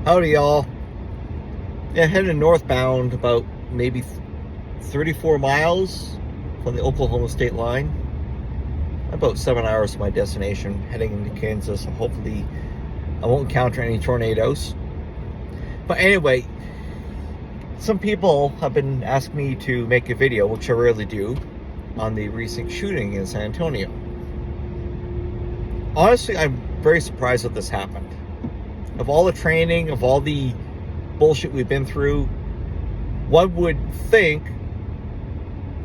Howdy, y'all. Yeah, heading northbound about maybe 34 miles from the Oklahoma state line. About 7 hours to my destination, heading into Kansas. So hopefully I won't encounter any tornadoes. But anyway, some people have been asking me to make a video, which I rarely do, on the recent shooting in San Antonio. Honestly, I'm very surprised that this happened. Of all the training, of all the bullshit we've been through, one would think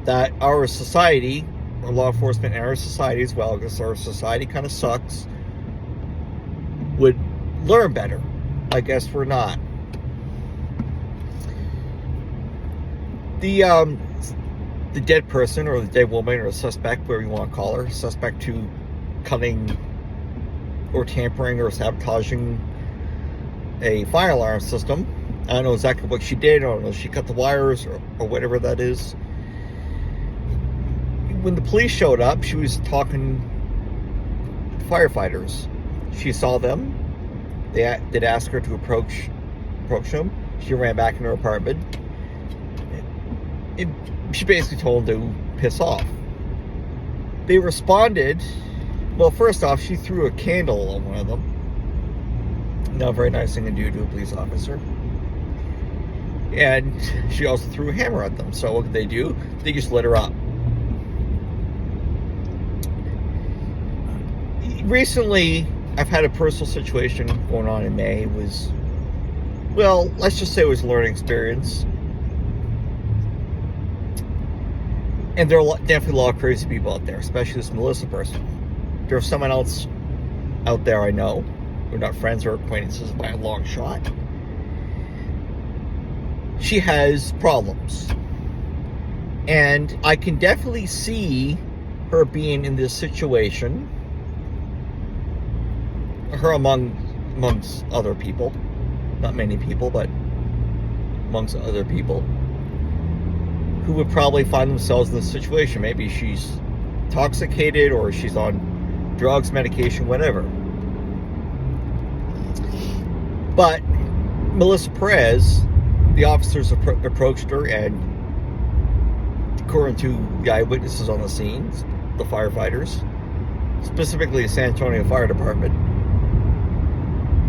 that our society, or law enforcement and our society as well, because our society kind of sucks, would learn better. I guess we're not. The dead person, or the dead woman, or a suspect, whatever you want to call her, suspect to cutting or tampering or sabotaging a fire alarm system. I don't know exactly what she did. I don't know if she cut the wires or whatever that is. When the police showed up, she was talking to firefighters. She saw them. They did ask her to approach them. She ran back in her apartment. She basically told them to piss off. They responded. Well, first off, she threw a candle on one of them. Not a very nice thing to do to a police officer. And she also threw a hammer at them. So what did they do? They just lit her up. Recently, I've had a personal situation going on in May. It was, well, let's just say it was a learning experience. And there are definitely a lot of crazy people out there, especially this Melissa person. There's someone else out there I know. We're not friends or acquaintances by a long shot. She has problems. And I can definitely see her being in this situation. Her amongst other people. Not many people, but amongst other people. Who would probably find themselves in this situation. Maybe she's intoxicated or she's on drugs, medication, whatever. But Melissa Perez, the officers approached her, and according to the eyewitnesses on the scenes, the firefighters, specifically the San Antonio Fire Department,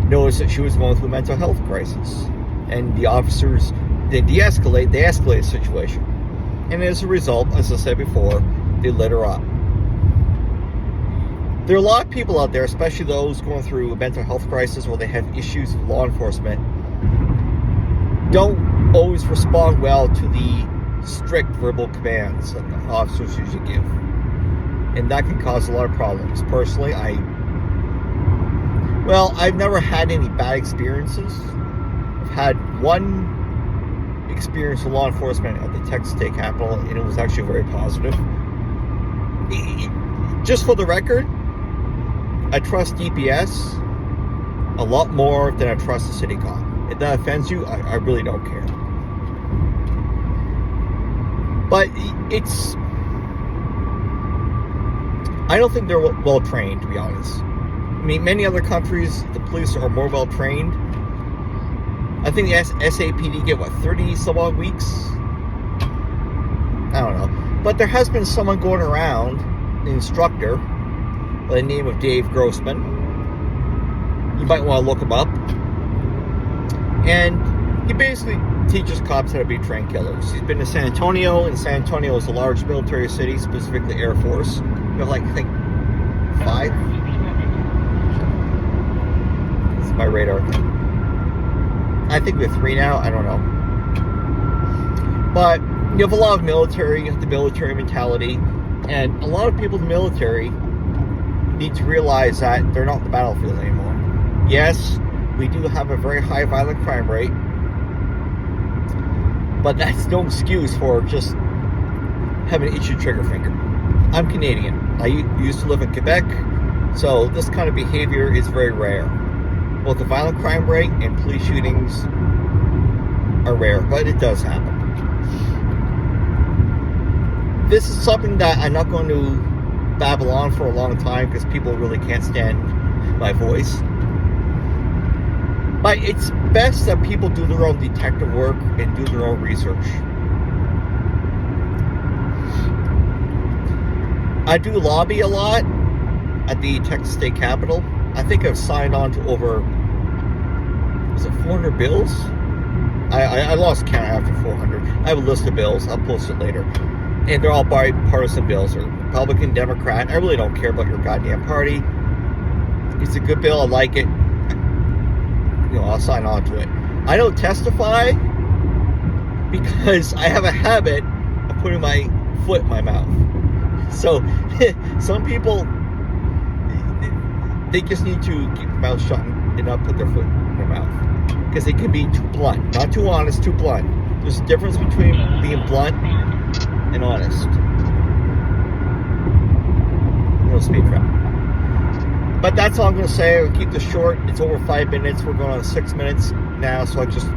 noticed that she was going through a mental health crisis. And the officers, they escalate the situation. And as a result, as I said before, they lit her up. There are a lot of people out there, especially those going through a mental health crisis or they have issues with law enforcement, don't always respond well to the strict verbal commands that the officers usually give. And that can cause a lot of problems. Personally, I've never had any bad experiences. I've had one experience with law enforcement at the Texas State Capitol, and it was actually very positive. Just for the record, I trust DPS a lot more than I trust the city cop. If that offends you, I really don't care. But I don't think they're well trained, to be honest. I mean, many other countries, the police are more well trained. I think the SAPD get, 30 some odd weeks? I don't know. But there has been someone going around, an instructor, by the name of Dave Grossman. You might want to look him up. And he basically teaches cops how to be trained killers. He's been to San Antonio, and San Antonio is a large military city, specifically Air Force. You know, I think 5? This is my radar thing. I think we have 3 now. I don't know. But you have a lot of military. You have the military mentality. And a lot of people in the military need to realize that they're not on the battlefield anymore. Yes, we do have a very high violent crime rate. But that's no excuse for just having an itchy trigger finger. I'm Canadian. I used to live in Quebec. So this kind of behavior is very rare. Both the violent crime rate and police shootings are rare, but it does happen. This is something that I'm not going to babble on for a long time because people really can't stand my voice. But it's best that people do their own detective work and do their own research. I do lobby a lot at the Texas State Capitol. I think I've signed on to over, was it 400 bills? I lost count after 400. I have a list of bills. I'll post it later. And they're all bipartisan bills. They're Republican, Democrat. I really don't care about your goddamn party. It's a good bill. I like it. You know, I'll sign on to it. I don't testify because I have a habit of putting my foot in my mouth. So some people, they just need to keep their mouth shut and not put their foot in their mouth. Because they can be too blunt. Not too honest, too blunt. There's a difference between being blunt and honest. No speed trap. But that's all I'm going to say. I'll keep this short. It's over 5 minutes. We're going on 6 minutes now. So I'm just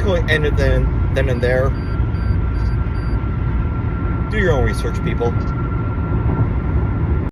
going to end it then and there. Do your own research, people.